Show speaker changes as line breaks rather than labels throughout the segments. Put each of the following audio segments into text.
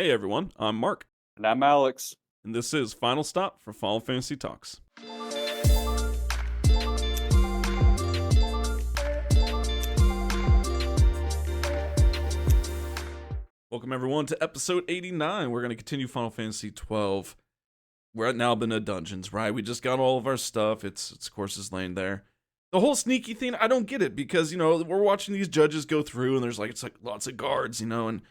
Hey everyone, I'm Mark,
And I'm Alex.
and this is Final Stop for Final Fantasy Talks. Welcome everyone to episode 89. We're going to continue Final Fantasy 12. We're at now been in dungeons, right? We just got all of our stuff. It's courses laying there. The whole sneaky thing, I don't get it because, we're watching these judges go through and it's like lots of guards, and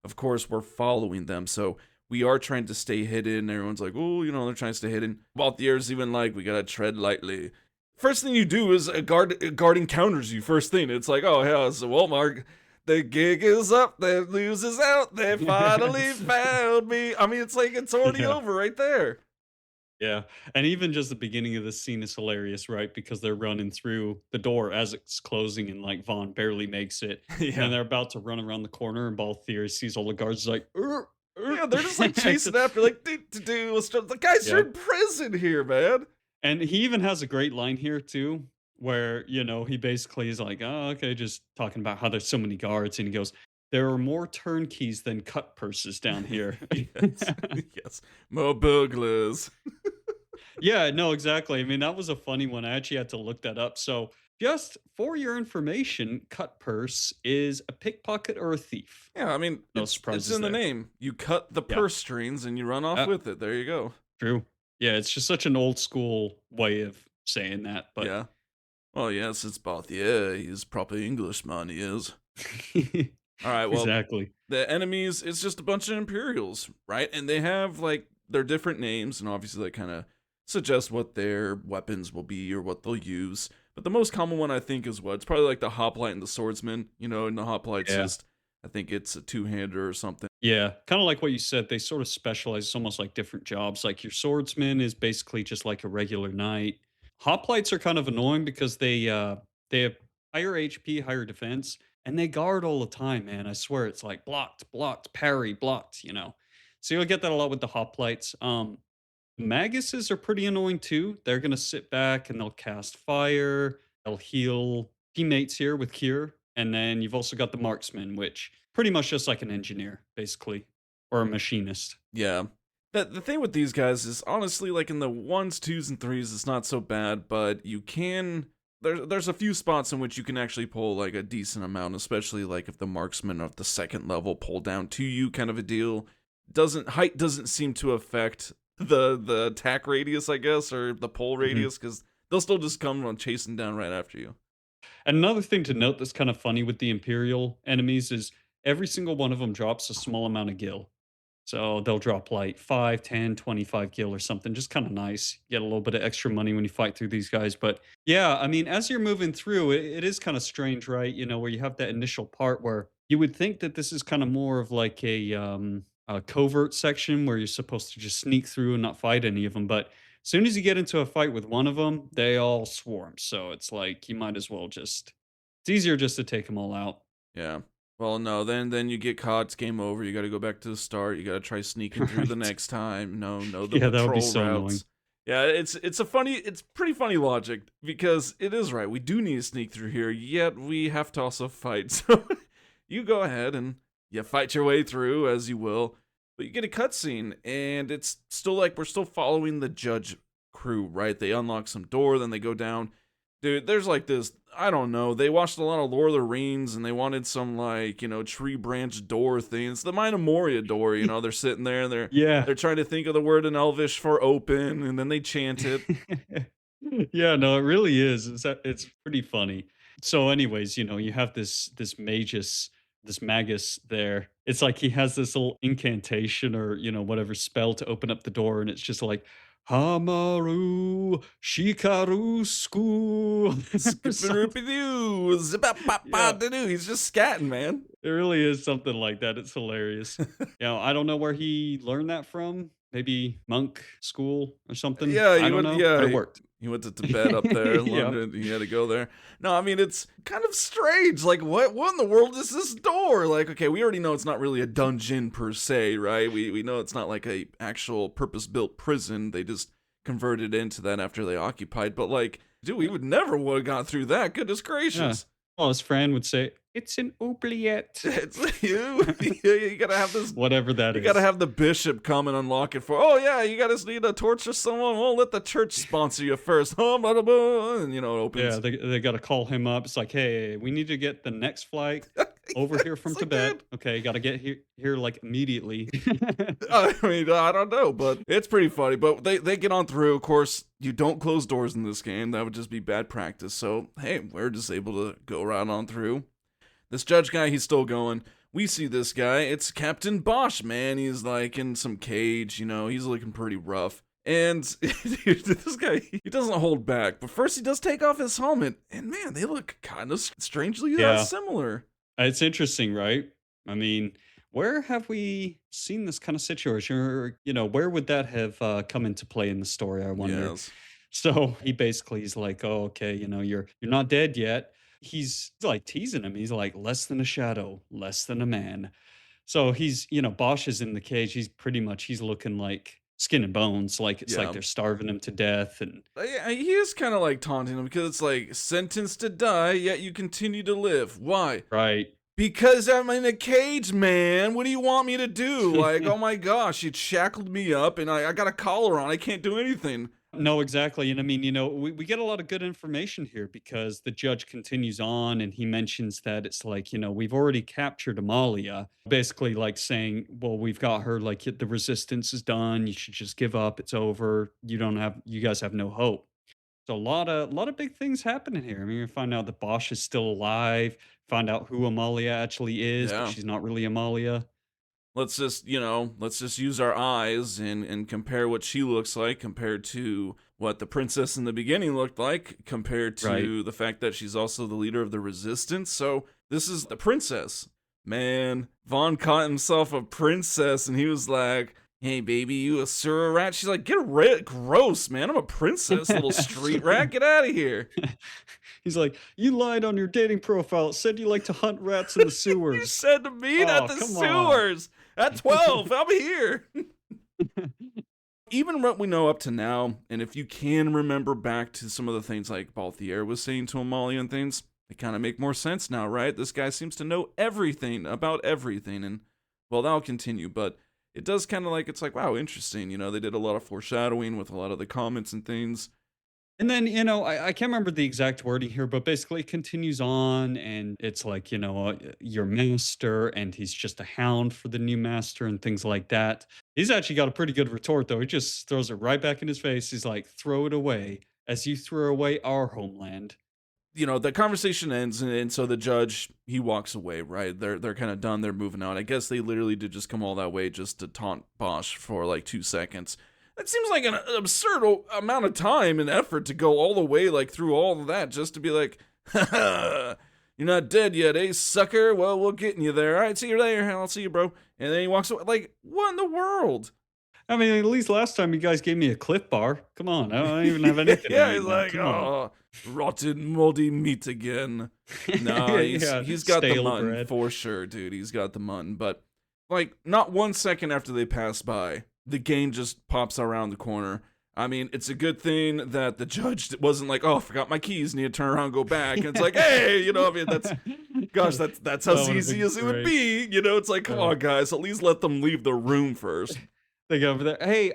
of course we're following them. So we are trying to stay hidden. Everyone's like, oh, they're trying to stay hidden. Balthier's even like, we gotta tread lightly. First thing you do is a guard encounters you first thing. It's like, oh, yeah, so well, Mark, the gig is up, the news is out, they finally found me. I mean, it's like, it's already over right there.
Yeah, and even just the beginning of this scene is hilarious, right? Because they're running through the door as it's closing, and like Vaughn barely makes it. And then they're about to run around the corner, and Balthier sees all the guards like,
Yeah, they're just like chasing after, like, the guys are in prison here, man.
And he even has a great line here too, where he basically is like, oh, okay, just talking about how there's so many guards, and he goes, there are more turnkeys than cut purses down here.
Yes, more burglars.
Yeah, no, exactly. I mean, that was a funny one. I actually had to look that up. So, just for your information, cut purse is a pickpocket or a thief.
Yeah, I mean,
No
it's
surprises
in the
there.
name. You cut the purse strings and you run off with it. There you go.
True. Yeah, it's just such an old school way of saying that. But
yeah. Well, yes, it's Balthier. He's proper Englishman, he is. All right, well,
exactly.
The enemies, it's just a bunch of Imperials, right? And they have, like, their different names, and obviously they kind of suggest what their weapons will be or what they'll use. But the most common one, I think, is what? It's probably like the Hoplite and the Swordsman, and the Hoplite's just, I think it's a two-hander or something.
Yeah, kind of like what you said, they sort of specialize. It's almost like different jobs. Like your swordsman is basically just like a regular knight. Hoplites are kind of annoying because they have higher HP, higher defense, and they guard all the time, man. I swear it's like blocked, parry, blocked. So you'll get that a lot with the hoplites. Maguses are pretty annoying too. They're gonna sit back and they'll cast fire. They'll heal teammates here with cure, and then you've also got the marksman, which pretty much just like an engineer, basically, or a machinist.
Yeah. The thing with these guys is, honestly, like in the 1s, 2s, and 3s, it's not so bad, but you can... There's a few spots in which you can actually pull, like, a decent amount, especially, like, if the marksman of the second level pull down to you kind of a deal. Height doesn't seem to affect the attack radius, I guess, or the pull radius, because they'll still just come on chasing down right after you.
And another thing to note that's kind of funny with the Imperial enemies is every single one of them drops a small amount of gil. So they'll drop like 5, 10, 25 gil or something. Just kind of nice. Get a little bit of extra money when you fight through these guys. But yeah, I mean, as you're moving through, it is kind of strange, right? Where you have that initial part where you would think that this is kind of more of like a covert section where you're supposed to just sneak through and not fight any of them. But as soon as you get into a fight with one of them, they all swarm. So it's like you might as well it's easier just to take them all out.
Yeah. Well, no, then you get caught, it's game over, you gotta go back to the start, you gotta try sneaking through the next time. No, the
Yeah, that would be
patrol
so annoying.
routes. Yeah, it's pretty funny logic, because it is right, we do need to sneak through here, yet we have to also fight. So you go ahead and you fight your way through as you will, but you get a cutscene, and it's still like we're still following the judge crew, right? They unlock some door, then they go down. Dude, there's like this, I don't know, they watched a lot of Lord of the Rings and they wanted some like, tree branch door thing. It's the Mina Moria door, they're sitting there and they're trying to think of the word in Elvish for open, and then they chant it.
Yeah, no, it really is. It's pretty funny. So anyways, you have this magus there. It's like he has this little incantation or, whatever spell to open up the door, and it's just like Hamaru Shikaru School.
He's just scatting, man.
It really is something like that. It's hilarious. I don't know where he learned that from. Maybe monk school or something.
Yeah,
I don't know.
Yeah,
but it worked.
He went to Tibet up there in London. He had to go there. No, I mean, it's kind of strange. Like, what in the world is this door? Like, okay, we already know it's not really a dungeon per se, right? We know it's not like a actual purpose-built prison. They just converted into that after they occupied. But, like, dude, we would never would have gone through that. Goodness gracious.
Yeah. Well, as Fran would say, It's an oubliette.
It's you gotta have this.
Whatever that
You gotta
is.
have the bishop come and unlock it for. Oh yeah, you guys need to torture someone. Well, let the church sponsor you first. Blah, blah, blah, and it
Yeah,
opens.
they got to call him up. It's like, hey, we need to get the next flight over here from
It's like, dude.
Tibet. Okay, got to get here like immediately.
I mean, I don't know, but it's pretty funny. But they get on through. Of course, you don't close doors in this game. That would just be bad practice. So hey, we're just able to go right on through. This judge guy, he's still going. We see this guy. It's Captain Basch, man. He's like in some cage, he's looking pretty rough. And dude, this guy, he doesn't hold back. But first, he does take off his helmet. And man, they look kind of strangely
Yeah.
similar.
It's interesting, right? I mean, where have we seen this kind of situation? Or, where would that have come into play in the story? I wonder.
Yes.
So he's like, oh, okay, you're not dead yet. He's like teasing him. He's like, less than a shadow, less than a man. So Bosch is in the cage. He's looking like skin and bones. Like it's like
Yeah.
they're starving him to death. And
Yeah, he is kind of like taunting him because it's like sentenced to die, yet you continue to live. Why?
right.
Because I'm in a cage, man. What do you want me to do? Like, oh my gosh, you shackled me up and I got a collar on. I can't do anything.
No, exactly. And I mean, we get a lot of good information here because the judge continues on and he mentions that it's like, we've already captured Amalia, basically like saying, well, we've got her, like the resistance is done. You should just give up. It's over. You guys have no hope. So a lot of big things happening here. I mean, you find out that Bosch is still alive, find out who Amalia actually is, but
Yeah.
she's not really Amalia.
Let's just, let's just use our eyes and compare what she looks like compared to what the princess in the beginning looked like, compared to
Right.
the fact that she's also the leader of the resistance. So this is the princess. Man, Vaughn caught himself a princess and he was like, hey, baby, you a sewer rat? She's like, get rid. Gross, man. I'm a princess, little street rat. Get out of here.
He's like, you lied on your dating profile. It said you like to hunt rats in the
You
sewers.
said to meet at
Oh,
the
come on.
sewers at 12. I'm here. Even what we know up to now, and if you can remember back to some of the things like Balthier was saying to Amalia and things, they kind of make more sense now, right? This guy seems to know everything about everything, and well, that'll continue, but it does kind of like, it's like, wow, interesting. They did a lot of foreshadowing with a lot of the comments and things.
And then, I can't remember the exact wording here, but basically it continues on and it's like, your master and he's just a hound for the new master and things like that. He's actually got a pretty good retort, though. He just throws it right back in his face. He's like, throw it away as you throw away our homeland.
The conversation ends, and so the judge, he walks away, right? They're kind of done. They're moving out. I guess they literally did just come all that way just to taunt Bosch for like 2 seconds. That seems like an absurd amount of time and effort to go all the way, like, through all of that just to be like, ha, you're not dead yet, eh, sucker? Well, we're getting you there. All right, see you later. I'll see you, bro. And then he walks away. Like, what in the world?
I mean, at least last time you guys gave me a Cliff Bar. Come on, I don't even have anything.
Yeah,
to
he's
eat now.
like,
Come on.
oh, rotten, moldy meat again. No,
Yeah,
he's got the
stale
mutton
bread.
for sure, dude. He's got the mutton. But, like, not 1 second after they pass by, the game just pops around the corner. I mean, it's a good thing that the judge wasn't like, oh, I forgot my keys, need to turn around and go back. And it's like, hey, I mean, that's
That
as
would've
easy
been
as it would
great.
be. It's like, come on, guys, at least let them leave the room first.
They go over there. Hey,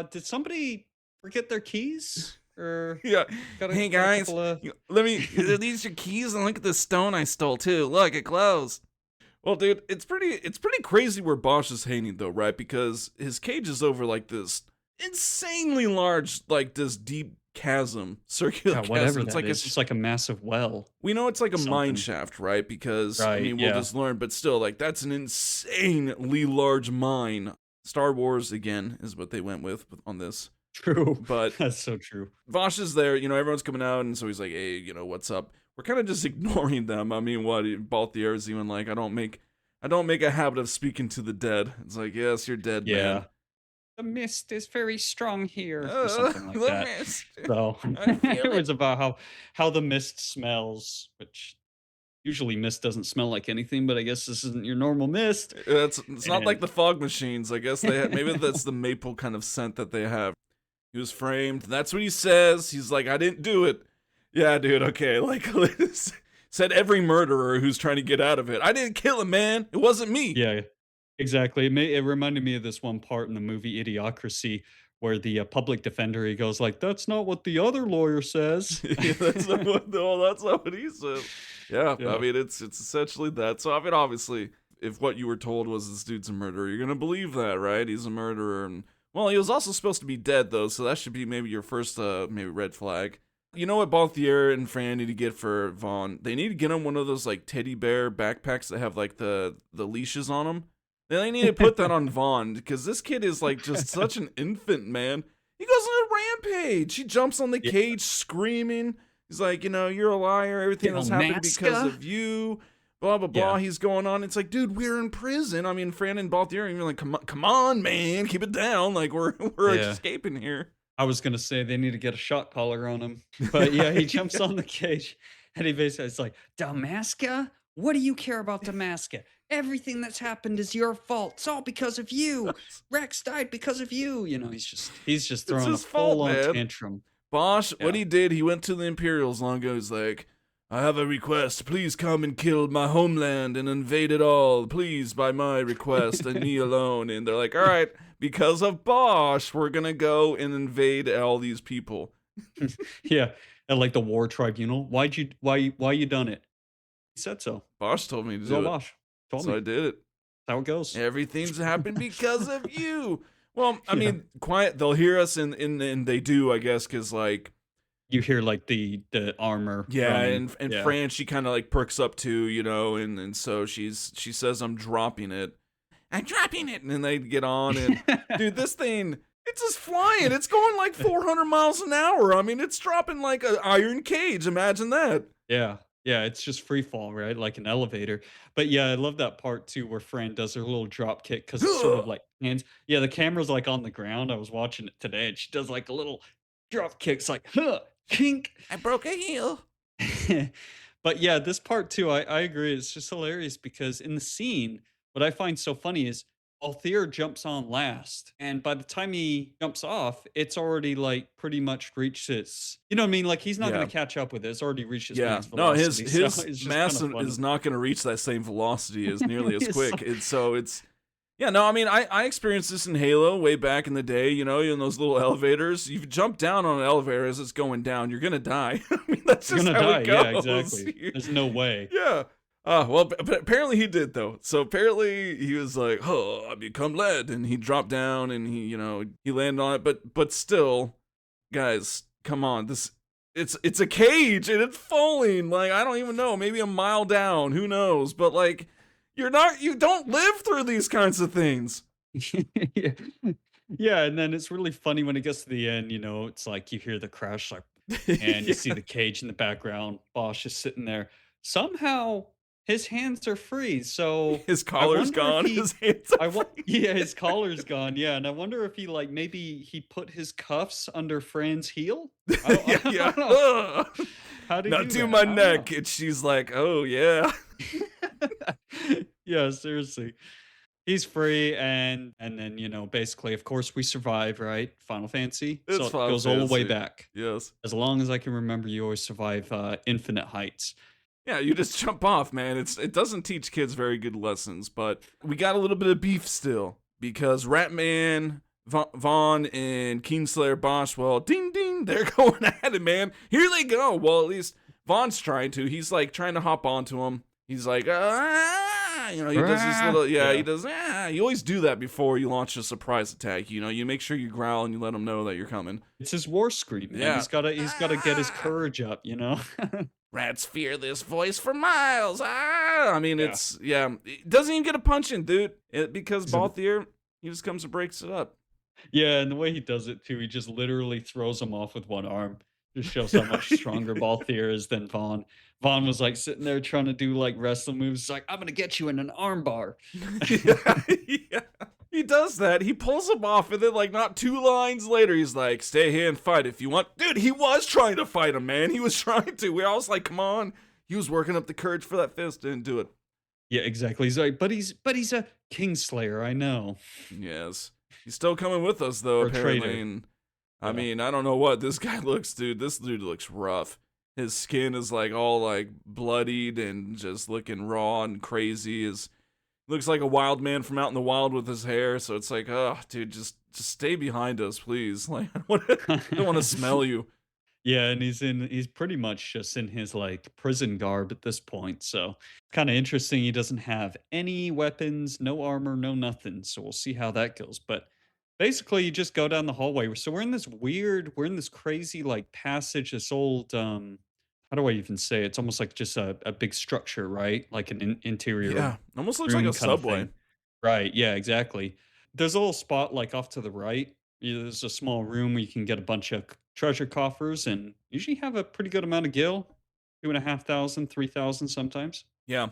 did somebody forget their keys? Or
Yeah.
got
Hey,
got a
guys,
couple of-
let me, are these your keys? And look at the stone I stole, too. Look, it glows. Well, dude, it's pretty crazy where Bosch is hanging, though, right? Because his cage is over, like, this insanely large, like, this deep chasm, circular
Yeah, whatever
chasm. It's
that
like
is. It's like a massive well.
we know it's like a mine
something.
shaft, right? Because, I
Right,
mean, we'll
yeah.
just learn, but still, like, that's an insanely large mine. Star Wars, again, is what they went with on this.
True.
But
That's so true.
Vosh is there, everyone's coming out, and so he's like, hey, what's up? We're kind of just ignoring them. I mean, what, Balthier is even like, I don't make a habit of speaking to the dead. It's like, yes, you're dead,
Yeah.
man.
The mist is very strong here, or something like
the
that.
mist.
So
I feel
it
it.
was about how the mist smells, which usually mist doesn't smell like anything, but I guess this isn't your normal mist.
It's not like
And-
the fog machines. I guess maybe that's the maple kind of scent that they have. He was framed. That's what he says. He's like, I didn't do it. Yeah, dude. Okay, like said every murderer who's trying to get out of it. I didn't kill him, man. It wasn't me.
Yeah, exactly. It reminded me of this one part in the movie Idiocracy where the public defender he goes like, "That's not what the other lawyer says."
Yeah, that's not what, no, that's not what he said. Yeah, I
Yeah,
mean, it's essentially that. So, I mean, obviously, if what you were told was this dude's a murderer, you're going to believe that, right? He's a murderer. And, well, he was also supposed to be dead, though, so that should be maybe your first, maybe red flag. You know what Balthier and Fran need to get for Vaughn? They need to get him one of those, like, teddy bear backpacks that have, like, the leashes on them. They need to put that on Vaughn, because this kid is, like, just such an infant, man. He goes on a rampage. He jumps on the
yeah.
cage screaming. He's like, you're a liar. Everything that's happened because of you. Blah, blah, blah.
Yeah.
He's going on. It's like, dude, we're in prison. I mean, Fran and Balthier are even like, come on, man. Keep it down. Like, we're
Yeah.
escaping here.
I was gonna say they need to get a shot collar on him, but yeah, he jumps on the cage and he basically it's like, "Damaska, what do you care about Damaska? Everything that's happened is your fault. It's all because of you. Rex died because of you." You know, he's just
It's
throwing a
his fault,
full on
man.
tantrum.
Bosch, what
Yeah.
he did, he went to the Imperials long ago. He's like, I have a request. Please come and kill my homeland and invade it all. Please, by my request and me alone. And they're like, all right, because of Bosch, we're going to go and invade all these people.
Yeah, and like the war tribunal. Why you done it? He said so.
Bosch told me to do it.
Zobash told
So
me.
I did it.
That's how it goes.
Everything's happened because of you. Well, I
Yeah.
mean, quiet. They'll hear us, and they do, I guess, because like,
You hear like the armor.
yeah,
running.
and
Yeah.
Fran, she kind of like perks up too, and so she says, I'm dropping it. I'm dropping it, and then they get on, and dude, this thing, it's just flying. It's going like 400 miles an hour. I mean, it's dropping like an iron cage. Imagine that.
Yeah. Yeah, it's just free fall, right? Like an elevator. But yeah, I love that part too where Fran does her little drop kick because it's sort of like hands. Yeah, the camera's like on the ground. I was watching it today and she does like a little drop kick. It's like, huh, kink.
I broke a heel.
But yeah, this part too, I agree. It's just hilarious because in the scene, what I find so funny is Althea jumps on last, and by the time he jumps off, it's already like pretty much reached its. You know what I mean? Like he's not
Yeah.
going to catch up with it. It's already reached its
Yeah,
max
no,
velocity.
his
so it's just
mass
kinda funny.
is not going to reach that same velocity as nearly as
It's
quick.
so-
And so it's, yeah, no, I mean, I experienced this in Halo way back in the day, in those little elevators. You jump down on an elevator as it's going down, you're going to die. I mean, that's
You're
just
gonna
how
die.
it
Yeah,
goes.
exactly. There's no way.
Yeah. Well, but apparently he did, though. So apparently he was like, oh, I become lead. And he dropped down and he landed on it. But still, guys, come on. It's a cage and it's falling. Like, I don't even know. Maybe a mile down. Who knows? But like, you don't live through these kinds of things.
Yeah. Yeah, and then it's really funny when it gets to the end, it's like you hear the crash like and you see the cage in the background. Bosch is sitting there. Somehow his hands are free. So
His
I
collar's
wonder if
gone.
he-
His hands are free.
yeah, his collar's gone. Yeah, and I wonder if he like maybe he put his cuffs under Fran's heel. I
Yeah.
don't know. How did
Not to my neck. And she's like, oh, yeah.
Yeah, seriously. He's free, and then basically, of course, we survive, right? Final Fantasy,
It's
so it
Final
goes all the way
Fantasy.
back.
Yes.
As long as I can remember, you always survive infinite heights.
Yeah, you just jump off, man. It doesn't teach kids very good lessons, but we got a little bit of beef still because Ratman, Vaughn, and Kingslayer Bosch, well, ding ding, they're going at it, man. Here they go. Well, at least Vaughn's trying to. He's like trying to hop onto him. He's like, he does this little,
Yeah.
he does, you always do that before you launch a surprise attack. You make sure you growl and you let them know that you're coming.
It's his war scream. Man.
Yeah.
He's gotta get his courage up.
Rats fear this voice for miles. I mean,
Yeah.
It doesn't even get a punch in, dude. Because
So-
Balthier, he just comes and breaks it up.
Yeah, and the way he does it too, he just literally throws him off with one arm. Just shows how much stronger Balthier is than Vaughn. Vaughn was like sitting there trying to do like wrestling moves. It's like, I'm gonna get you in an arm bar.
Yeah. He does that. He pulls him off, and then, like, not 2 lines later, he's like, stay here and fight if you want. Dude, he was trying to fight him, man. He was trying to. We all was like, come on. He was working up the courage for that fist. Didn't do it.
Yeah, exactly. He's like, but he's a Kingslayer, I know.
Yes. He's still coming with us, though,
Or a
apparently.
traitor.
And, I
Yeah.
mean, I don't know what this guy looks, dude. This dude looks rough. His skin is like all like bloodied and just looking raw and crazy. His looks like a wild man from out in the wild with his hair. So it's like, oh, dude, just stay behind us, please. Like, I don't want to smell you.
Yeah, and he's pretty much just in his like prison garb at this point. So kind of interesting. He doesn't have any weapons, no armor, no nothing. So we'll see how that goes. But basically you just go down the hallway. So we're in this crazy like passage, this old how do I even say it? It's almost like just a big structure, right? Like an interior
Yeah, almost looks like
room
a
kind of
subway.
thing. Right, yeah, exactly. There's a little spot, like, off to the right. There's a small room where you can get a bunch of treasure coffers and usually have a pretty good amount of gil, 2,500, 3,000 sometimes.
Yeah.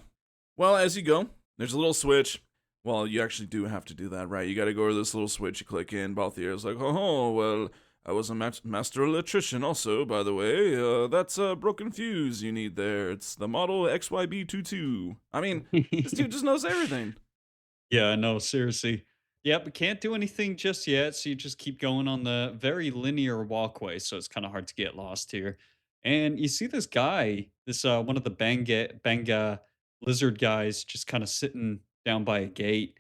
Well, as you go, there's a little switch. Well, you actually do have to do that, right? You got to go to this little switch. You click in. Both ears like, oh, well, I was a master electrician also, by the way. That's a broken fuse you need there. It's the model XYB22. I mean, this dude just knows everything.
Yeah, no, seriously. Yeah, but can't do anything just yet, so you just keep going on the very linear walkway, so it's kinda hard to get lost here. And you see this guy, this, one of the Banga lizard guys just kinda sitting down by a gate.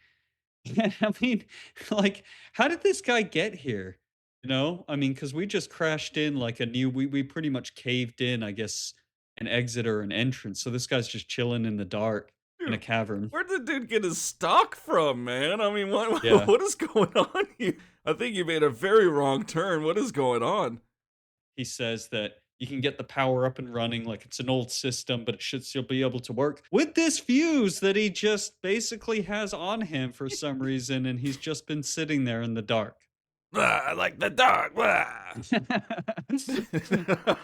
I mean, like, how did this guy get here? You know? I mean, because we just crashed in like a new we pretty much caved in, I guess, an exit or an entrance, so this guy's just chilling in the dark in a
Dude,
cavern.
where did the dude get his stock from, man? I mean,
Yeah.
what is going on here? I think you made a very wrong turn. What is going on?
He says that you can get the power up and running like it's an old system, but it should still be able to work with this fuse that he just basically has on him for some reason, and he's just been sitting there in the dark.
I like the dark. I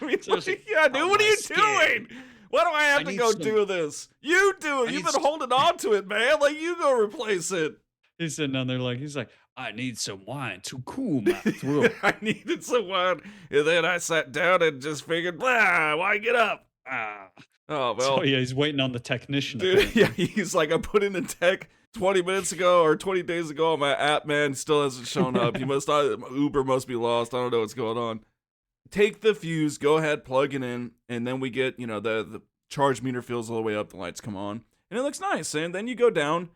mean,
Seriously,
yeah, dude,
on
what are
my
you
skin.
doing? Why do I have
I
to
need
go
some.
do this? You do it.
I
You've
need.
been holding on to it, man. Like, you go replace it.
He's sitting down there like he's like, I need some wine to cool my throat.
I needed someone. And then I sat down and just figured, why get up?
Ah.
Oh,
So
well,
yeah, he's waiting on the technician
dude, yeah,
apparently.
he's like, I put in a tech 20 minutes ago or 20 days ago on my app, man. Still hasn't shown up. He must, Uber must be lost. I don't know what's going on. Take the fuse, go ahead, plug it in, and then we get, the charge meter fills all the way up, the lights come on, and it looks nice. And then you go down.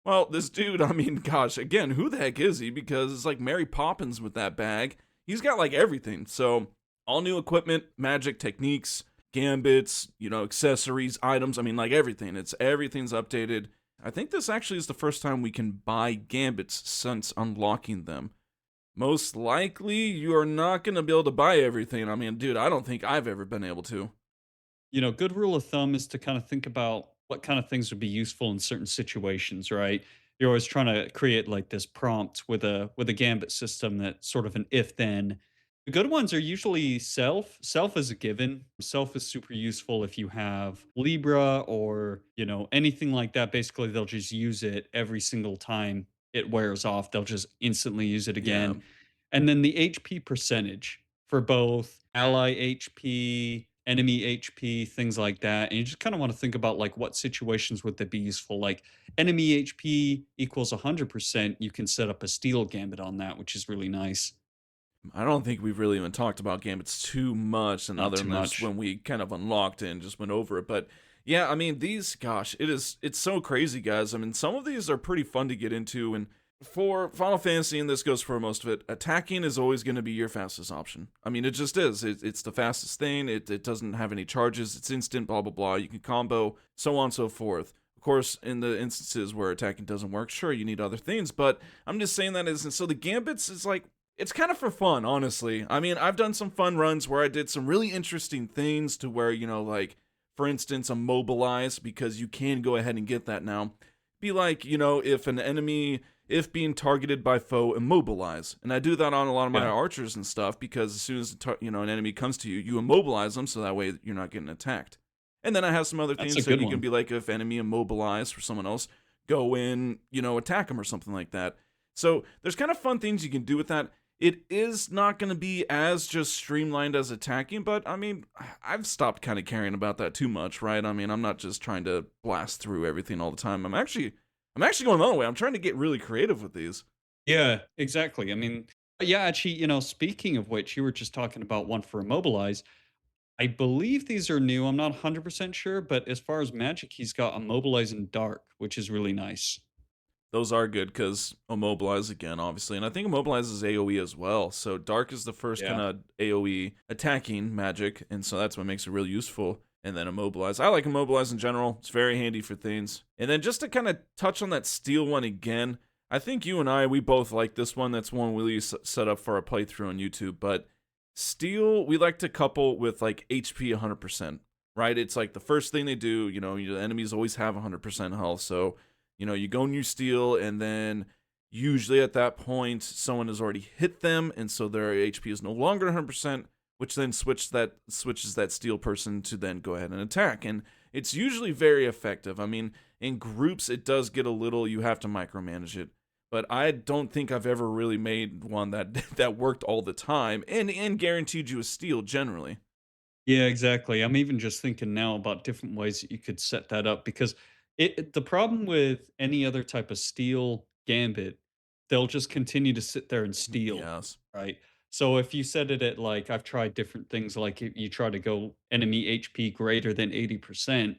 Well, this dude, I mean, gosh, again, who the heck is he? Because it's like Mary Poppins with that bag. He's got like everything. So, all new equipment, magic techniques, gambits, accessories, items. I mean, like everything. Everything's updated. I think this actually is the first time we can buy gambits since unlocking them. Most likely, you are not going to be able to buy everything. I mean, dude, I don't think I've ever been able to.
Good rule of thumb is to kind of think about what kind of things would be useful in certain situations, right? You're always trying to create like this prompt with a gambit system that's sort of an if then. The good ones are usually self. Self is a given. Self is super useful if you have Libra or, anything like that. Basically, they'll just use it every single time it wears off. They'll just instantly use it
Yeah,
again. And then the HP percentage for both ally HP, enemy HP, things like that. And you just kind of want to think about like what situations would that be useful. Like enemy HP equals 100%, you can set up a steel gambit on that, which is really nice.
I don't think we've really even talked about gambits too much, and
Not
other
too
than just
much.
when we kind of unlocked it and just went over it. But yeah, I mean, these, gosh, it's so crazy, guys. I mean, some of these are pretty fun to get into, and for Final Fantasy, and this goes for most of it, attacking is always going to be your fastest option. I mean, it just is. It's the fastest thing. It doesn't have any charges. It's instant, blah, blah, blah. You can combo, so on and so forth. Of course, in the instances where attacking doesn't work, sure, you need other things. But I'm just saying that is, so the Gambits is like, it's kind of for fun, honestly. I mean, I've done some fun runs where I did some really interesting things to where, like, for instance, immobilize, because you can go ahead and get that now. Be like, if an enemy, if being targeted by foe, immobilize. And I do that on a lot of my
Yeah.
archers and stuff, because as soon as, an enemy comes to you, you immobilize them, so that way you're not getting attacked. And then I have some other
That's a
things, so
good
you can
one.
be like, if enemy immobilized for someone else, go in, attack them or something like that. So there's kind of fun things you can do with that. It is not going to be as just streamlined as attacking, but I mean, I've stopped kind of caring about that too much, right? I mean, I'm not just trying to blast through everything all the time. I'm actually going the other way. I'm trying to get really creative with these.
Yeah, exactly. I mean, yeah, actually, speaking of which, you were just talking about one for Immobilize. I believe these are new. I'm not 100% sure, but as far as magic, he's got Immobilize and Dark, which is really nice.
Those are good because Immobilize again, obviously. And I think Immobilize is AoE as well. So Dark is the first kind
Yeah.
of AoE attacking magic. And so that's what makes it really useful. And then Immobilize. I like Immobilize in general. It's very handy for things. And then just to kind of touch on that Steel one again, I think you and I, we both like this one. That's one we set up for our playthrough on YouTube. But Steel, we like to couple with like HP 100%, right? It's like the first thing they do, the enemies always have 100% health. So you go and you steal, and then usually at that point, someone has already hit them, and so their HP is no longer 100%, which then switches that steal person to then go ahead and attack. And it's usually very effective. I mean, in groups, it does get a little, you have to micromanage it. But I don't think I've ever really made one that that worked all the time and guaranteed you a steal generally.
Yeah, exactly. I'm even just thinking now about different ways that you could set that up because the problem with any other type of steal gambit, they'll just continue to sit there and steal,
Yes.
right? So if you set it at like I've tried different things like you try to go enemy HP greater than 80%.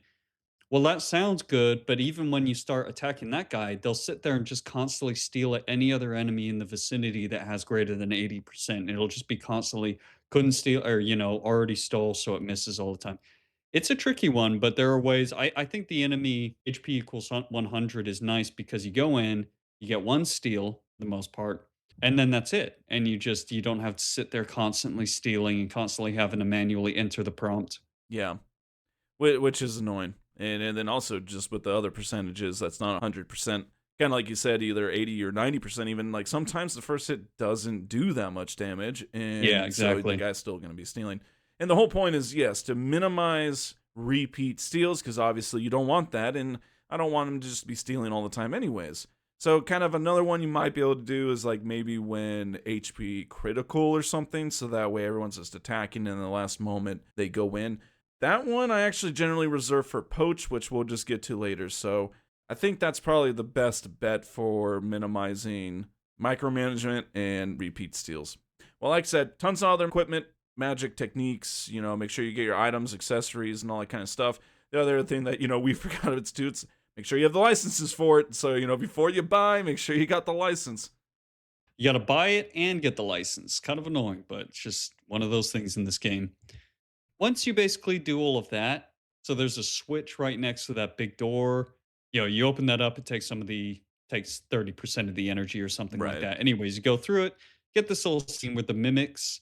Well, that sounds good, but even when you start attacking that guy, they'll sit there and just constantly steal at any other enemy in the vicinity that has greater than 80%. It'll just be constantly couldn't steal or, already stole, so it misses all the time. It's a tricky one, but there are ways. I think the enemy HP equals 100 is nice because you go in, you get one steal, for the most part, and then that's it. And you don't have to sit there constantly stealing and constantly having to manually enter the prompt.
Yeah. Which is annoying. And then also just with the other percentages, that's not 100%. Kind of like you said, either 80 or 90%. Even like sometimes the first hit doesn't do that much damage,
Yeah,
and so the
exactly.
guy's still going to be stealing. And the whole point is, yes, to minimize repeat steals, because obviously you don't want that, and I don't want him to just be stealing all the time, anyways. So, kind of another one you might be able to do is like maybe when HP critical or something, so that way everyone's just attacking, and in the last moment they go in. That one I actually generally reserve for Poach, which we'll just get to later. So I think that's probably the best bet for minimizing micromanagement and repeat steals. Well, like I said, tons of other equipment, magic techniques, make sure you get your items, accessories, and all that kind of stuff. The other thing that, we forgot of it's too, it's make sure you have the licenses for it. So, before you buy, make sure you got the license.
You got to buy it and get the license. Kind of annoying, but it's just one of those things in this game. Once you basically do all of that, so there's a switch right next to that big door. You open that up, it takes 30% of the energy or something like
Right.
that. Anyways, you go through it, get this little scene with the mimics.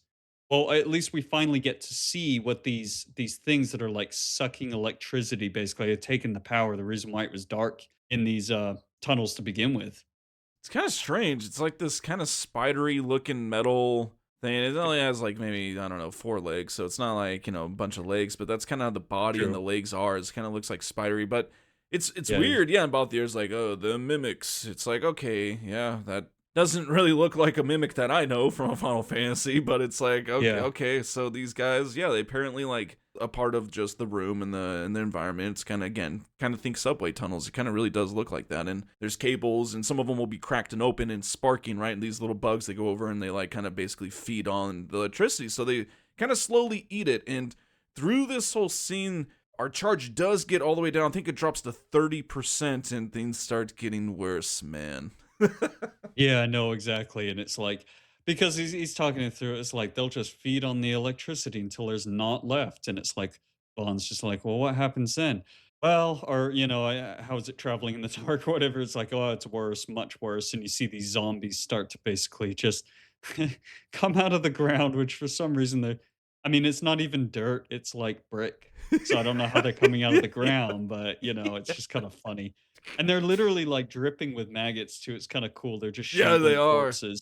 Well, at least we finally get to see what these things that are like sucking electricity basically are taking the power. The reason why it was dark in these tunnels to begin with.
It's kind of strange. It's like this kind of spidery looking metal thing. It only has like maybe, I don't know, 4 legs. So it's not like, a bunch of legs, but that's kind of how the body and the
True.
legs are. It kind of looks like spidery, but it's
Yeah.
weird. Yeah, and both ears like, oh, the mimics. It's like, okay, yeah, that doesn't really look like a mimic that I know from a Final Fantasy, but it's like, okay,
Yeah.
okay, so these guys, yeah, they apparently like a part of just the room and the environment. It's kind of again, kind of think subway tunnels. It kind of really does look like that. And there's cables, and some of them will be cracked and open and sparking, right? And these little bugs, they go over and they like kind of basically feed on the electricity, so they kind of slowly eat it. And through this whole scene, our charge does get all the way down. I think it drops to 30%, and things start getting worse, man.
Yeah, I know exactly. And it's like because he's talking it through, it's like they'll just feed on the electricity until there's not left. And it's like Bond's just like, well, what happens then? Well, or how is it traveling in the dark or whatever? It's like, oh, it's worse, much worse. And you see these zombies start to basically just come out of the ground, which for some reason I mean, it's not even dirt, it's like brick. So I don't know how they're coming out of the ground, but it's just kind of funny. And they're literally, like, dripping with maggots too, it's kinda cool, they're just
Yeah, they
shambling
are.
corpses.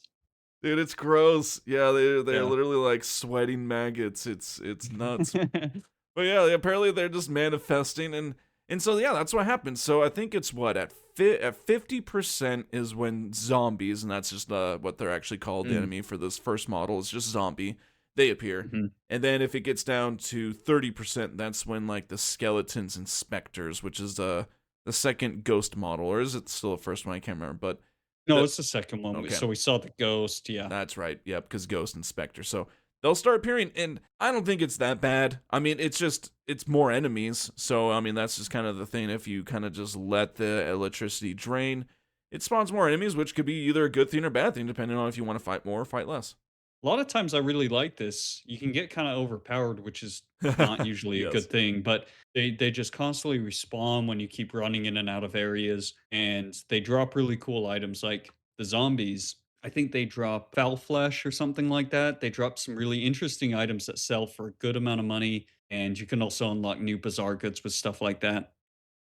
Dude, it's gross. Yeah, they're
Yeah.
literally like sweating maggots. It's nuts. But yeah, apparently they're just manifesting, and so yeah, that's what happens. So I think it's what at 50% is when zombies, and that's just what they're actually called. The
Mm,
enemy for this first model is just zombie. They appear,
mhm.
and then if it gets down to 30%, that's when like the skeletons and specters, which is the second ghost model, or is it still the first one? I can't remember, but
No,
the
it's the second one,
okay.
so we saw the ghost, yeah.
That's right. Yep, because Ghost and Spectre. So they'll start appearing, and I don't think it's that bad. I mean, it's more enemies, so I mean that's just kind of the thing. If you kind of just let the electricity drain, it spawns more enemies, which could be either a good thing or bad thing, depending on if you want to fight more or fight less.
A lot of times I really like this. You can get kind of overpowered, which is not usually a
Yes.
good thing, but they just constantly respawn when you keep running in and out of areas, and they drop really cool items like the zombies. I think they drop foul flesh or something like that. They drop some really interesting items that sell for a good amount of money, and you can also unlock new bizarre goods with stuff like that.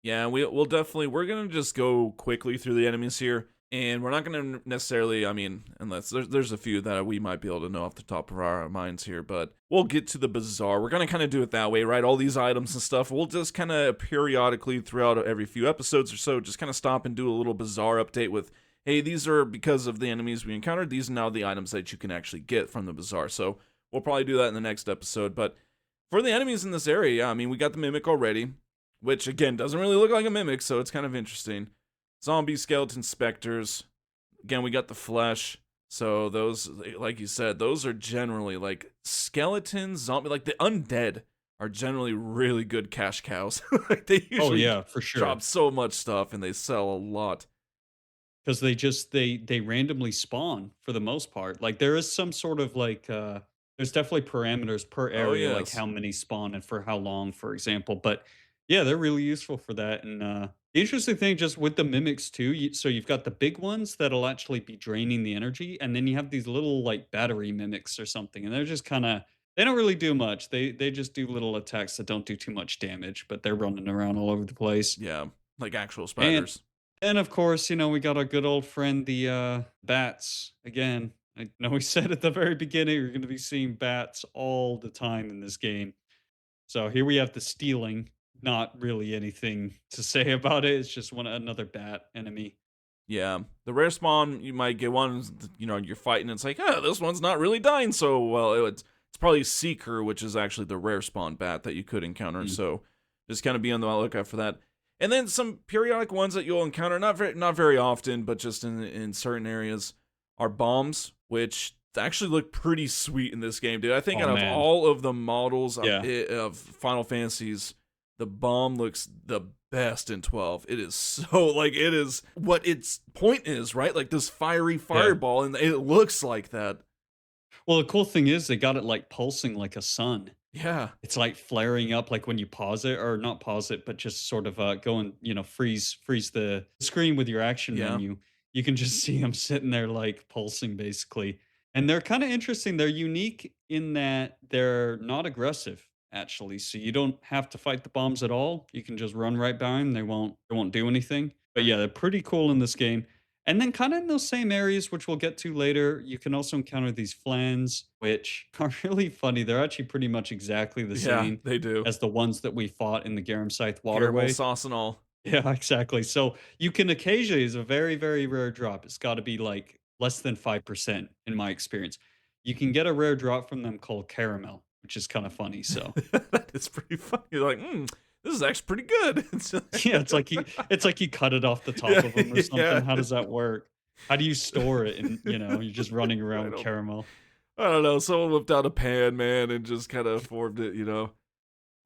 Yeah, we'll definitely we're gonna just go quickly through the enemies here, and we're not gonna necessarily. I mean, unless there's a few that we might be able to know off the top of our minds here, but we'll get to the bazaar. We're gonna kind of do it that way, right? All these items and stuff. We'll just kind of periodically throughout every few episodes or so, just kind of stop and do a little bazaar update with, hey, these are because of the enemies we encountered. These are now the items that you can actually get from the bazaar. So we'll probably do that in the next episode, but. For the enemies in this area, yeah, I mean, we got the Mimic already, which, again, doesn't really look like a Mimic, so it's kind of interesting. Zombie, skeleton, specters. Again, we got the flesh. So those, like you said, those are generally, like, skeletons, zombie, like, the undead are generally really good cash cows. Like, they
Oh
usually
yeah, for sure.
drop so much stuff, and they sell a lot.
Because they randomly spawn for the most part. Like, there is some sort of, like, there's definitely parameters per
Oh,
area, like
yes.
how many spawn and for how long, for example, but, yeah, they're really useful for that, and, the interesting thing just with the mimics too, so you've got the big ones that'll actually be draining the energy, and then you have these little, like, battery mimics or something, and they're just kinda they don't really do much. They just do little attacks that don't do too much damage, but they're running around all over the place.
Yeah, like actual
And
spiders.
and of course, we got our good old friend, the bats. Again, I know we said at the very beginning we're going to be seeing bats all the time in this game. So here we have the stealing. Not really anything to say about it. It's just another bat enemy.
Yeah, the rare spawn you might get one. You're fighting. It's like, oh, this one's not really dying so well. It's probably Seeker, which is actually the rare spawn bat that you could encounter.
Mm.
So just kind of be on the lookout for that. And then some periodic ones that you'll encounter, not very often, but just in certain areas, are bombs, which actually look pretty sweet in this game, dude. I think
Oh
out of
man,
all of the models
yeah.
of Final Fantasies, the bomb looks the best in 12. It is so, like, it is what its point is, right? Like this fiery
Yeah.
fireball, and it looks like that.
Well, the cool thing is they got it like pulsing like a sun.
Yeah,
It's like flaring up like when you pause it or not pause it, but just sort of go and freeze the screen with your action
yeah,
menu. You can just see them sitting there like pulsing basically. And they're kind of interesting. They're unique in that they're not aggressive actually. So you don't have to fight the bombs at all. You can just run right by them. They won't do anything. But yeah, they're pretty cool in this game. And then kind of in those same areas, which we'll get to later, you can also encounter these flans, which are really funny. They're actually pretty much exactly the
yeah,
same
they do.
as the ones that we fought in the Garam Scythe
Caramel
waterway.
sauce and all.
Yeah, exactly. So you can occasionally, it's a very, very rare drop. It's got to be like less than 5% in my experience. You can get a rare drop from them called caramel, which is kind of funny. So
That is pretty funny. You're like, this is actually pretty good.
yeah, it's like you cut it off the top
Yeah,
of them or something.
yeah.
How does that work? How do you store it? And you're just running around
I
with
don't,
caramel.
I don't know. Someone whipped out a pan, man, and just kind of formed it,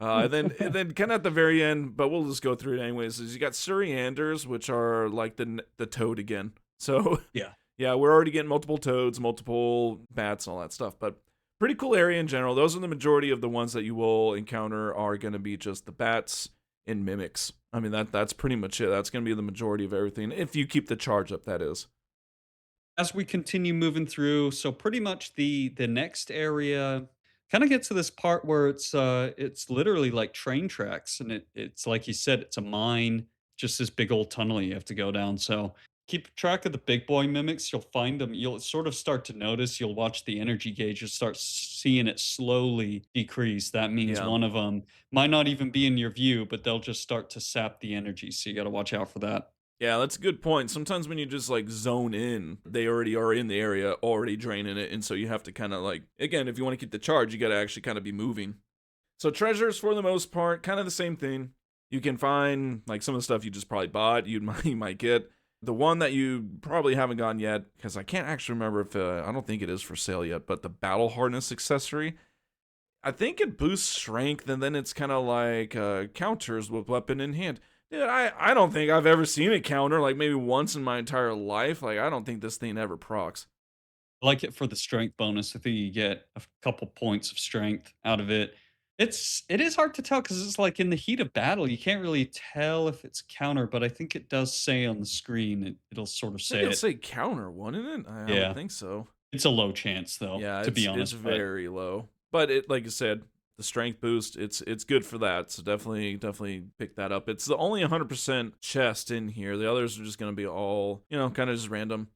and then kind of at the very end, but we'll just go through it anyways. Is you got Surianders, which are like the toad again. So
Yeah.
yeah, we're already getting multiple toads, multiple bats, all that stuff. But pretty cool area in general. Those are the majority of the ones that you will encounter are going to be just the bats and mimics. I mean that's pretty much it. That's going to be the majority of everything if you keep the charge up. That is.
As we continue moving through, so pretty much the next area kind of gets to this part where it's literally like train tracks, and it's like you said, it's a mine, just this big old tunnel you have to go down. So keep track of the big boy mimics. You'll find them. You'll sort of start to notice. You'll watch the energy gauge. You'll start seeing it slowly decrease. That means
Yeah.
one of them might not even be in your view, but they'll just start to sap the energy. So you got to watch out for that.
Yeah, that's a good point. Sometimes when you just like zone in, they already are in the area, already draining it, and so you have to kind of like again, if you want to keep the charge, you got to actually kind of be moving. So treasures for the most part, kind of the same thing. You can find like some of the stuff you just probably bought, you might get. The one that you probably haven't gotten yet, because I can't actually remember if I don't think it is for sale yet, but the battle harness accessory, I think it boosts strength, and then it's kind of like counters with weapon in hand. Dude, I don't think I've ever seen a counter, like maybe once in my entire life. Like, I don't think this thing ever procs.
I like it for the strength bonus. I think you get a couple points of strength out of it. It is hard to tell because it's like in the heat of battle, you can't really tell if it's counter, but I think it does say on the screen. It'll sort of
I think
say
it'll
it.
say counter, wouldn't it? I would
Yeah,
think so.
it's a low chance though,
Yeah,
to be
it's
honest. But
very low. But it, like I said, the strength boost, it's good for that. So definitely pick that up. It's the only 100% chest in here. The others are just gonna be all, kind of just random.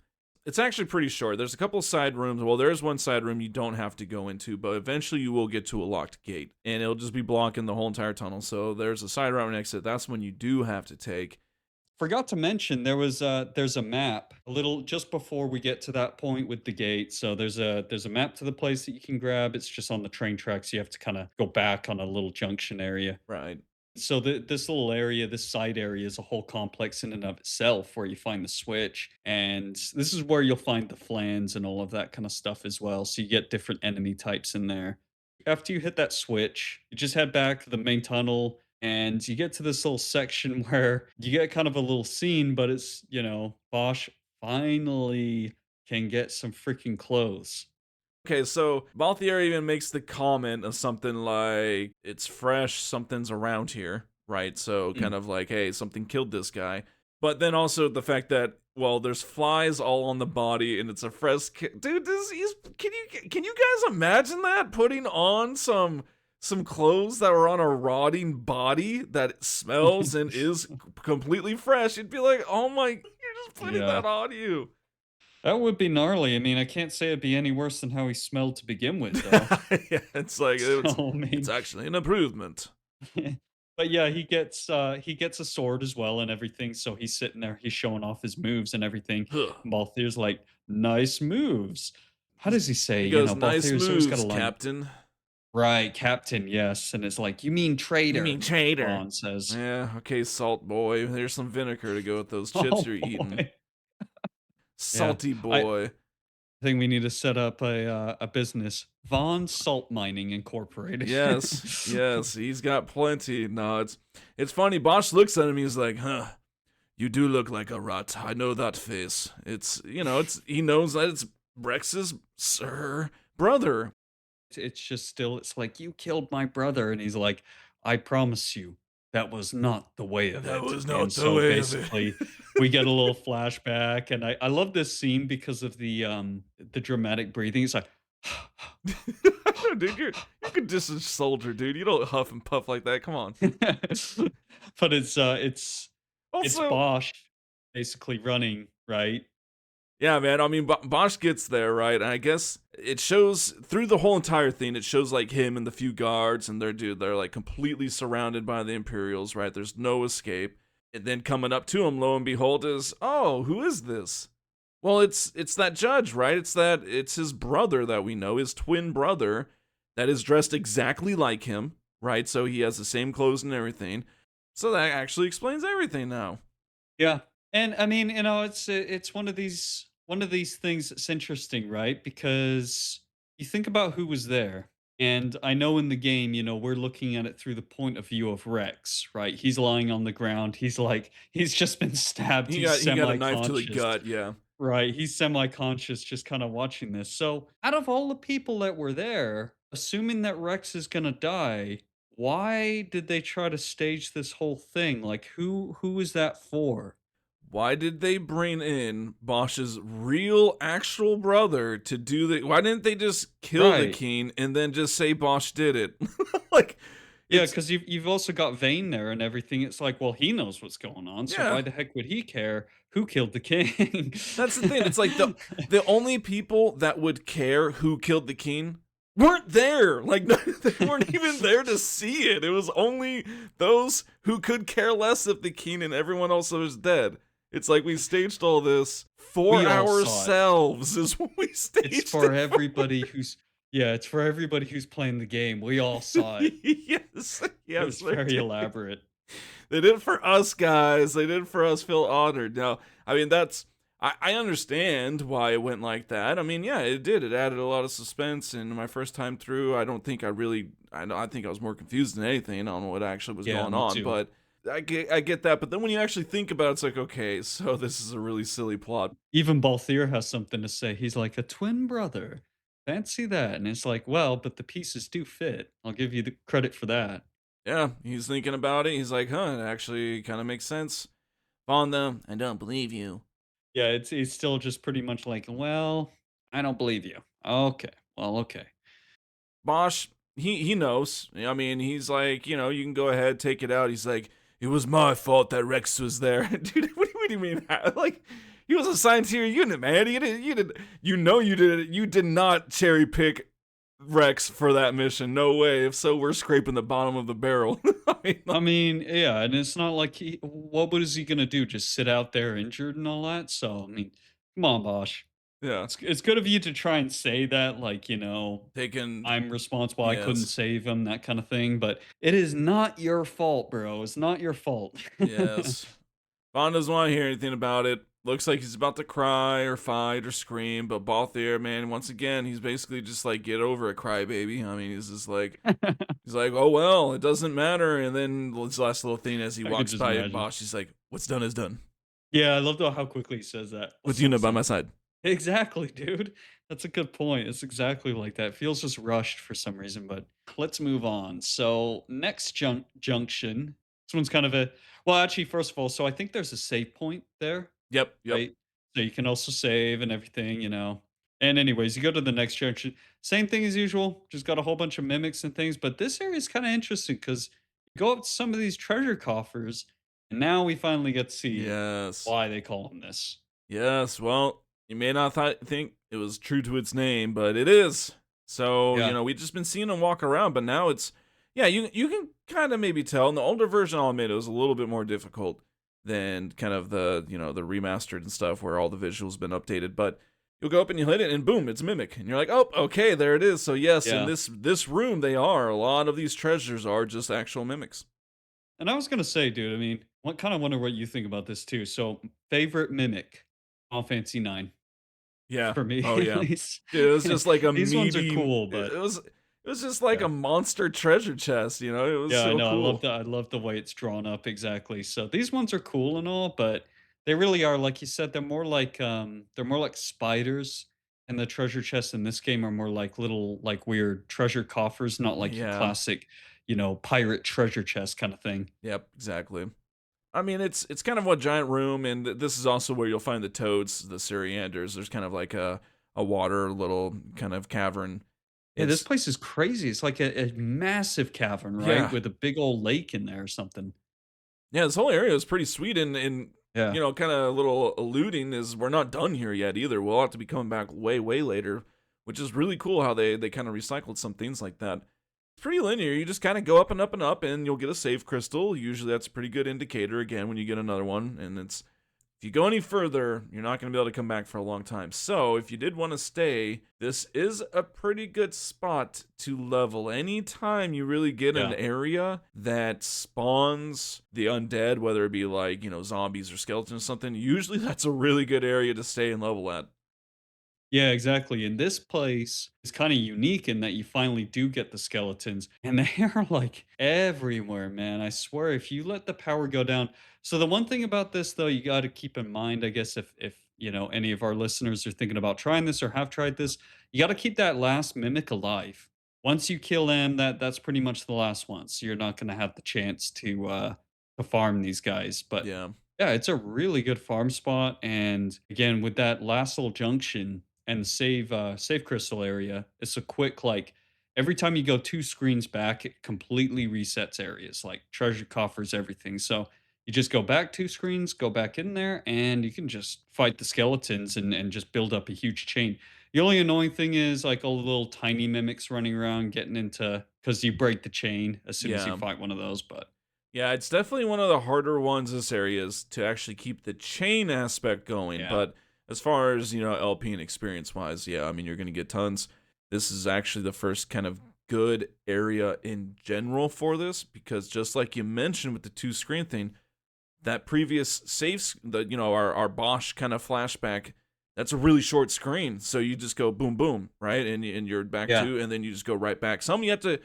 It's actually pretty short. There's a couple side rooms. Well, there's one side room you don't have to go into, but eventually you will get to a locked gate, and it'll just be blocking the whole entire tunnel. So there's a side route and exit. That's when you do have to take.
forgot to mention there's a map a little just before we get to that point with the gate. So there's a map to the place that you can grab. It's just on the train tracks. You have to kind of go back on a little junction area.
Right.
So this little area, this side area, is a whole complex in and of itself where you find the switch, and this is where you'll find the flans and all of that kind of stuff as well. So you get different enemy types in there. After you hit that switch, you just head back to the main tunnel, and you get to this little section where you get kind of a little scene, but it's Bosch finally can get some freaking clothes.
Okay, so Balthier even makes the comment of something like, it's fresh, something's around here, right? So kind of like, hey, something killed this guy. But then also the fact that, well, there's flies all on the body and it's a fresh dude, can you guys imagine that? Putting on some clothes that were on a rotting body that smells and is completely fresh. You'd be like, oh my, you're just putting
Yeah.
that on you.
That would be gnarly. I mean, I can't say it'd be any worse than how he smelled to begin with, though.
Yeah, it's like
So, I
it's
mean,
actually an improvement.
but yeah, he gets a sword as well and everything. So he's sitting there, he's showing off his moves and everything.
Huh.
And Balthier's like, "Nice moves." How does he say?
He goes, nice
Balthier's always got a
moves,
line.
Captain.
Right, Captain. Yes, and it's like, "You mean
You
traitor?"
mean traitor?
Vaughn says.
Yeah, okay, salt boy. There's some vinegar to go with those chips
Oh
you're eating.
boy. Yeah,
Salty
I
boy.
think we need to set up a business, Vaughn Salt Mining Incorporated.
Yes, he's got plenty. No, it's funny. Bosch looks at him. He's like, "Huh, you do look like a rat. I know that face. It's he knows that it's Brex's sir brother.
It's just still, it's like, "You killed my brother," and he's like, "I promise you, that was not the way of
That
it."
was
And
not the
so
way of it."
basically, we get a little flashback, and I love this scene because of the dramatic breathing. It's like,
Dude, you could diss a soldier, dude. You don't huff and puff like that. Come on.
but it's
Also,
Bosch basically running, right?
yeah, man. I mean, Bosch gets there, right? And I guess it shows through the whole entire thing. It shows like him and the few guards, and they're like completely surrounded by the Imperials, right? There's no escape. And then coming up to him, lo and behold, is, oh, who is this? Well, it's that judge, right? It's his brother that we know, his twin brother, that is dressed exactly like him, right? So he has the same clothes and everything. So that actually explains everything now.
Yeah. And I mean, it's one of these things that's interesting, right? Because you think about who was there. And I know in the game, we're looking at it through the point of view of Rex, right? He's lying on the ground. He's just been stabbed. He's
He got a knife to the
semi-conscious.
gut, yeah.
Right. He's semi-conscious, just kind of watching this. So, out of all the people that were there, assuming that Rex is gonna die, why did they try to stage this whole thing? Like, who is that for?
Why did they bring in Bosch's real actual brother to do the why didn't they just kill the
Right.
king and then just say Bosch did it? Like
Yeah,
it's
because you've also got Vane there and everything. It's like, well, he knows what's going on, so
yeah,
why the heck would he care who killed the king?
that's the thing. It's like the only people that would care who killed the king weren't there. Like they weren't even there to see it. It was only those who could care less if the king and everyone else was dead. It's like we staged all this for
We all saw it.
ourselves. Is what we staged.
It's for
it
everybody who's yeah, it's for everybody who's playing the game. We all saw it.
Yes,
It
yes,
was
they
very
did.
elaborate.
They did it for us, guys. They did it for us. Feel honored. Now, I mean, I understand why it went like that. I mean, yeah, it did. It added a lot of suspense. And my first time through, I don't think I really, I think I was more confused than anything on what actually was
Yeah,
going
me
on.
too.
But I get that. But then when you actually think about it, it's like, okay, so this is a really silly plot.
Even Balthier has something to say. He's like, "A twin brother. Fancy that." And it's like, "Well, but the pieces do fit. I'll give you the credit for that."
Yeah, he's thinking about it. He's like, huh, it actually kind of makes sense. On them, I don't believe you.
Yeah, it's still just pretty much like, "Well, I don't believe you." Okay. Well, okay.
Bosch, he knows. I mean, he's like, you can go ahead, take it out. He's like, it was my fault that Rex was there, dude. What do you mean? Like, he was assigned to your unit, man. You did not cherry pick Rex for that mission. No way. If so, we're scraping the bottom of the barrel. I mean,
I mean, yeah, and it's not like what was he gonna do? Just sit out there injured and all that? So, I mean, come on, Bosch.
yeah,
It's good of you to try and say that, like,
taking
I'm responsible, I couldn't
yes,
save him, that kind of thing, but it is not your fault, bro, it's not your fault.
yes. Bond doesn't want to hear anything about it. Looks like he's about to cry or fight or scream, but Balthier, man, once again, he's basically just like, get over it, crybaby. I mean, he's just like, he's like, oh well, it doesn't matter. And then his last little thing as he
I could
walks
just
by
imagine.
Bosch, he's like, what's done is done.
Yeah, I love how quickly he says that.
With
What's done
Una
is
by
done.
my side.
Exactly, dude. That's a good point. It's exactly like that. It feels just rushed for some reason, but let's move on. So, next junction. This one's kind of a well, actually, first of all, so I think there's a save point there,
Yep.
right? So you can also save and everything. And anyways, you go to the next junction. Same thing as usual. Just got a whole bunch of mimics and things. But this area is kind of interesting because you go up to some of these treasure coffers, and now we finally get to see
Yes.
why they call them this.
Yes. Well, you may not think it was true to its name, but it is. So,
Yeah.
we've just been seeing him walk around, but now it's, yeah, you can kind of maybe tell. In the older version, I'll admit, it was a little bit more difficult than kind of the remastered and stuff where all the visuals been updated. But you'll go up and you hit it, and boom, it's Mimic. And you're like, oh, okay, there it is. So, yes, in
Yeah.
this room, they are. A lot of these treasures are just actual mimics.
And I was gonna say, dude, I mean, what kind of wonder what you think about this too. So, favorite mimic, Final Fantasy 9
Yeah.
for me
Oh,
at
yeah.
least.
Dude, it was just like a
These ones are
meaty.
cool,
It
but
was it was just like
yeah.
a monster treasure chest. It was
Yeah, I
so
know. I love
cool.
the I love the way it's drawn up exactly. So these ones are cool and all, but they really are like you said, they're more like spiders. And the treasure chests in this game are more like little like weird treasure coffers, not like your
Yeah.
classic, pirate treasure chest kind of thing.
Yep. Exactly. I mean, it's kind of one giant room, and this is also where you'll find the toads, the Syrianders. There's kind of like a water little kind of cavern.
Yeah, this
It's
place is crazy. It's like a massive cavern, right?
yeah,
With a big old lake in there or something.
yeah. This whole area is pretty sweet, and
Yeah.
kind of a little alluding is we're not done here yet either. We'll have to be coming back way later, which is really cool how they kind of recycled some things like that. It's pretty linear. You just kind of go up and up and up, and you'll get a save crystal. Usually, that's a pretty good indicator. Again, when you get another one, and it's if you go any further, you're not going to be able to come back for a long time. So, if you did want to stay, this is a pretty good spot to level. Anytime you really get an
Yeah.
area that spawns the undead, whether it be like, zombies or skeletons or something, usually that's a really good area to stay and level at.
Yeah, exactly. And this place is kind of unique in that you finally do get the skeletons, and they are like everywhere, man. I swear, if you let the power go down. So the one thing about this, though, you got to keep in mind, I guess, if any of our listeners are thinking about trying this or have tried this, you got to keep that last mimic alive. Once you kill them, that's pretty much the last one. So you're not going to have the chance to farm these guys, but.
Yeah.
Yeah, it's a really good farm spot, and again, with that last little junction, and save crystal area, it's a quick like every time you go two screens back, it completely resets areas like treasure coffers, everything. So you just go back two screens, go back in there, and you can just fight the skeletons and just build up a huge chain. The only annoying thing is like all the little tiny mimics running around getting into because you break the chain as soon as you
Yeah.
fight one of those. But
Yeah, it's definitely one of the harder ones this area is to actually keep the chain aspect going.
yeah,
But as far as, LP and experience wise, yeah, I mean, you're going to get tons. This is actually the first kind of good area in general for this because just like you mentioned with the two screen thing, that previous saves, our Bosch kind of flashback, that's a really short screen. So you just go boom, boom, right? And you're back
Yeah.
to, and then you just go right back. Some you have to,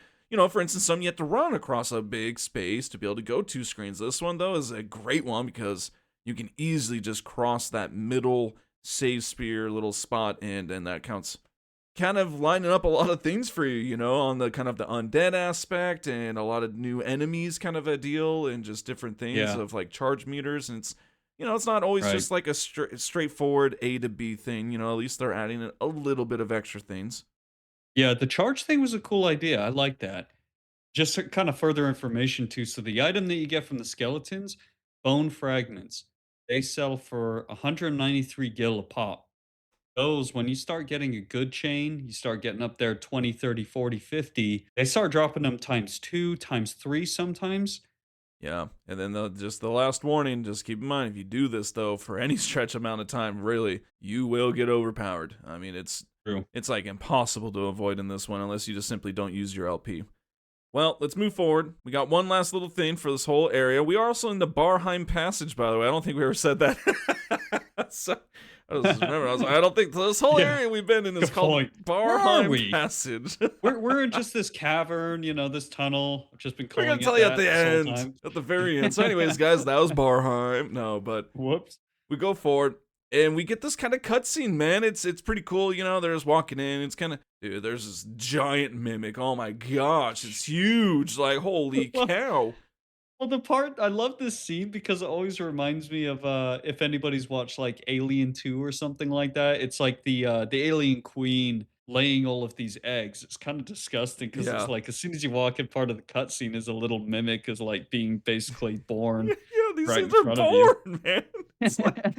for instance, some you have to run across a big space to be able to go 2 screens. This one, though, is a great one because you can easily just cross that middle save spear little spot, and that counts. Kind of lining up a lot of things for you, on the kind of the undead aspect and a lot of new enemies kind of a deal, and just different things
Yeah.
of like charge meters. And it's not always
Right.
just like a straightforward A to B thing, at least they're adding a little bit of extra things.
Yeah, the charge thing was a cool idea. I like that. Just kind of further information too. So the item that you get from the skeletons, bone fragments, they sell for 193 gil a pop. Those, when you start getting a good chain, you start getting up there 20, 30, 40, 50. They start dropping them times 2, times 3 sometimes.
Yeah, and then just the last warning, just keep in mind, if you do this, though, for any stretch amount of time, really, you will get overpowered. I mean, it's
True.
like impossible to avoid in this one unless you just simply don't use your LP. Well, let's move forward. We got one last little thing for this whole area. We are also in the Barheim passage, by the way. I don't think we ever said that. So, I was like, I don't think this whole
Yeah,
area we've been in is
good
called
point. Where are
Barheim
we?
Passage.
We're in just this cavern, this tunnel. I've just been
We're
calling
gonna
it
tell you at
that
the
this whole
end,
time.
at the very end. So, anyways, guys, that was Barheim. No, but
Whoops.
we go forward and we get this kind of cutscene, man. It's pretty cool. They're just walking in. It's kind of, dude, there's this giant mimic. Oh my gosh, it's huge. Like, holy cow.
Well, the part I love this scene because it always reminds me of if anybody's watched like Alien 2 or something like that. It's like the alien queen laying all of these eggs. It's kind of disgusting because
Yeah.
it's like as soon as you walk in, part of the cutscene is a little mimic is like being basically born
Yeah, these
right in
things are
front of you.
born, man. It's like,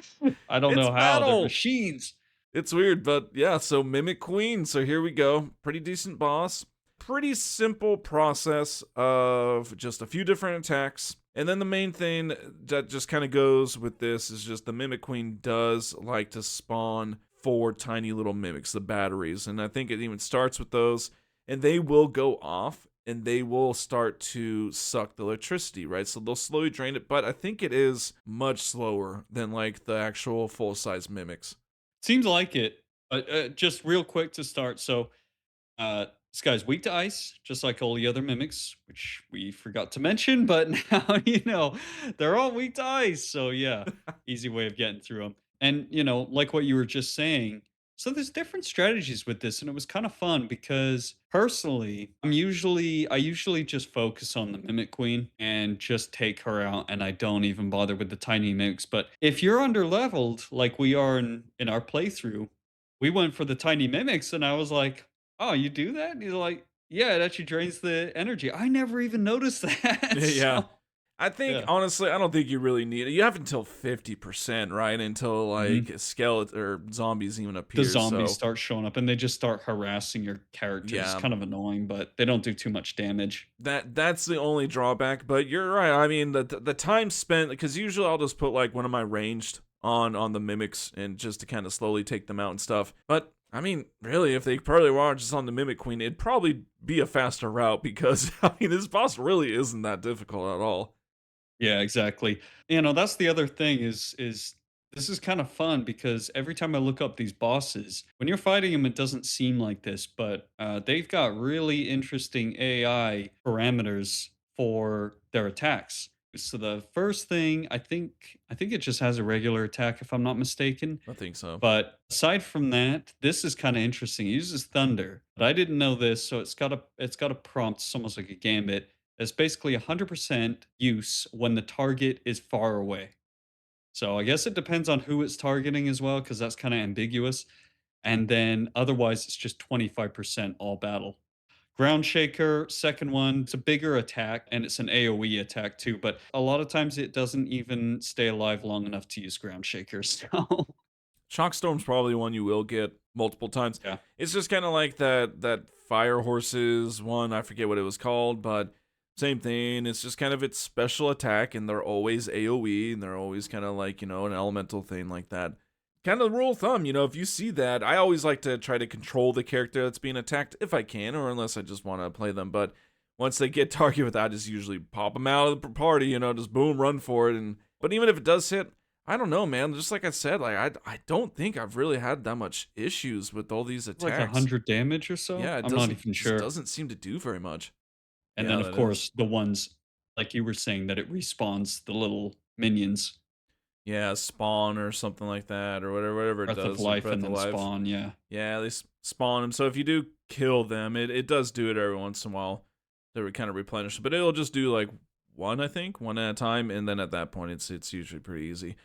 I don't
it's
know how they're
metal.
machines.
It's weird, but yeah, so Mimic Queen. So here we go. Pretty decent boss. Pretty simple process of just a few different attacks. And then the main thing that just kind of goes with this is just the Mimic Queen does like to spawn 4 tiny little mimics, the batteries. And I think it even starts with those. And they will go off and they will start to suck the electricity, right? So they'll slowly drain it. But I think it is much slower than like the actual full-size mimics.
Seems like it. Just real quick to start. So this guy's weak to ice, just like all the other mimics, which we forgot to mention, but now they're all weak to ice. So yeah, easy way of getting through them. And like what you were just saying, so there's different strategies with this, and it was kind of fun because personally, I usually just focus on the mimic queen and just take her out, and I don't even bother with the tiny mimics. But if you're under leveled, like we are in our playthrough, we went for the tiny mimics, and I was like, "Oh, you do that?" And he's like, "Yeah, it actually drains the energy." I never even noticed that.
Yeah.
So,
I think,
yeah.
honestly, I don't think you really need it. You have until 50%, right? Until,
Mhm.
like, skeleton or zombies even
The
appear,
zombies
so,
start showing up and they just start harassing your characters. It's
yeah.
kind of annoying, but they don't do too much damage.
That's the only drawback, but you're right. I mean, the time spent, because usually I'll just put, like, one of my ranged on the mimics and just to kind of slowly take them out and stuff. But, I mean, really, if they probably were just on the Mimic Queen, it'd probably be a faster route because, I mean, this boss really isn't that difficult at all.
Yeah, exactly. That's the other thing is this is kind of fun because every time I look up these bosses, when you're fighting them, it doesn't seem like this, but they've got really interesting AI parameters for their attacks. So the first thing, I think it just has a regular attack if I'm not mistaken.
I think so.
But aside from that, this is kind of interesting. It uses thunder, but I didn't know this, so it's got a prompt. It's almost like a gambit. It's basically 100% use when the target is far away. So I guess it depends on who it's targeting as well, because that's kind of ambiguous. And then otherwise, it's just 25% all battle. Ground Shaker, second one, it's a bigger attack and it's an AoE attack too, but a lot of times it doesn't even stay alive long enough to use Ground Shaker. So,
Shockstorm's probably one you will get multiple times.
yeah.
It's just kind of like that Fire Horses one. I forget what it was called, but same thing. It's just kind of its special attack, and they're always AoE, and they're always kind of like, an elemental thing like that. Kind of rule of thumb, if you see that, I always like to try to control the character that's being attacked if I can, or unless I just want to play them. But once they get targeted with that, I just usually pop them out of the party, just boom, run for it. And But even if it does hit, I don't know, man. Just like I said, like I don't think I've really had that much issues with all these
Like
attacks.
100 damage or
Yeah,
so?
it
I'm not
doesn't
even
just
sure.
doesn't seem to do very much.
And
Yeah,
then, of
that is.
course, the ones, like you were saying, that it respawns the little minions,
Yeah, spawn or something like that, or whatever it
Breath of
does, or
Life,
breath
and
of
then
life.
spawn, yeah.
Yeah, they spawn them. So if you do kill them, it does do it every once in a while. They would kind of replenish, but it'll just do like one, I think, one at a time, and then at that point, it's usually pretty easy.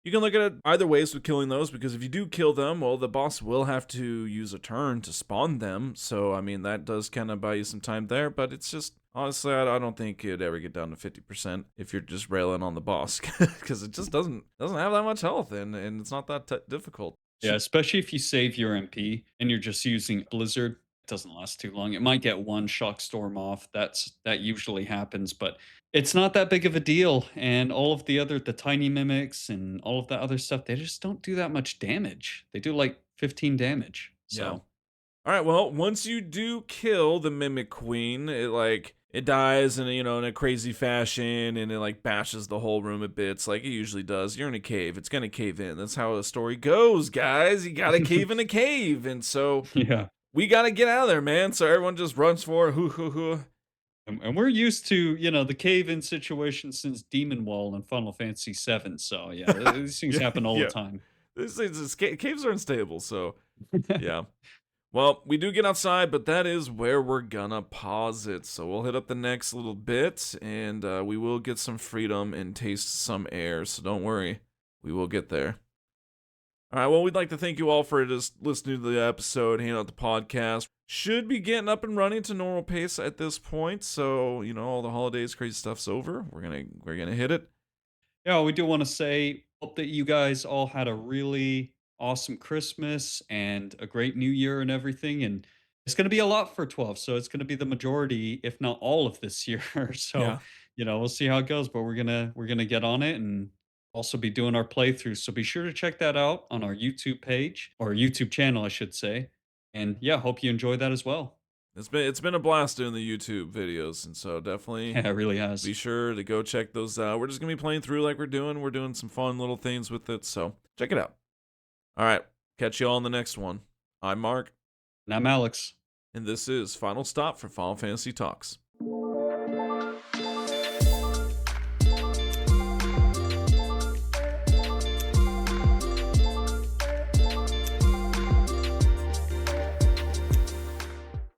You can look at it either ways with killing those, because if you do kill them, well, the boss will have to use a turn to spawn them. So, I mean, that does kind of buy you some time there, but it's just, honestly, I don't think it'd ever get down to 50% if you're just railing on the boss, because it just doesn't have that much health, and it's not that difficult.
Yeah, especially if you save your MP and you're just using Blizzard, it doesn't last too long. It might get one shock storm off. That usually happens, but it's not that big of a deal. And all of the tiny mimics and all of that other stuff, they just don't do that much damage. They do like 15 damage.
Yeah.
So
All right, well, once you do kill the Mimic Queen, it dies in in a crazy fashion, and it like bashes the whole room to bits like it usually does. You're in a cave, it's gonna cave in. That's how a story goes, guys. You gotta cave in a cave, and so
yeah.
we gotta get out of there, man. So everyone just runs for it. Hoo hoo hoo.
And we're used to, the cave-in situation since Demon Wall and Final Fantasy VII. So yeah, these things
Yeah,
happen all the
yeah.
time.
Caves are unstable, so yeah. Well, we do get outside, but that is where we're gonna pause it. So we'll hit up the next little bit, and we will get some freedom and taste some air. So don't worry, we will get there. All right, well, we'd like to thank you all for just listening to the episode, hanging out the podcast. Should be getting up and running to normal pace at this point. So, all the holidays, crazy stuff's over. We're gonna hit it.
Yeah, we do want to say, hope that you guys all had a really awesome Christmas and a great New Year and everything. And it's going to be a lot for 12. So it's going to be the majority, if not all of this year. So,
Yeah.
we'll see how it goes, but we're going to get on it and also be doing our playthrough. So be sure to check that out on our YouTube page or YouTube channel, I should say. And yeah, hope you enjoy that as well.
It's been a blast doing the YouTube videos, and so definitely
Yeah, it really has.
be sure to go check those out. We're just gonna be playing through like we're doing. We're doing some fun little things with it, so check it out. All right, catch you all in the next one. I'm Mark,
And I'm Alex.
and this is Final Stop for Final Fantasy Talks.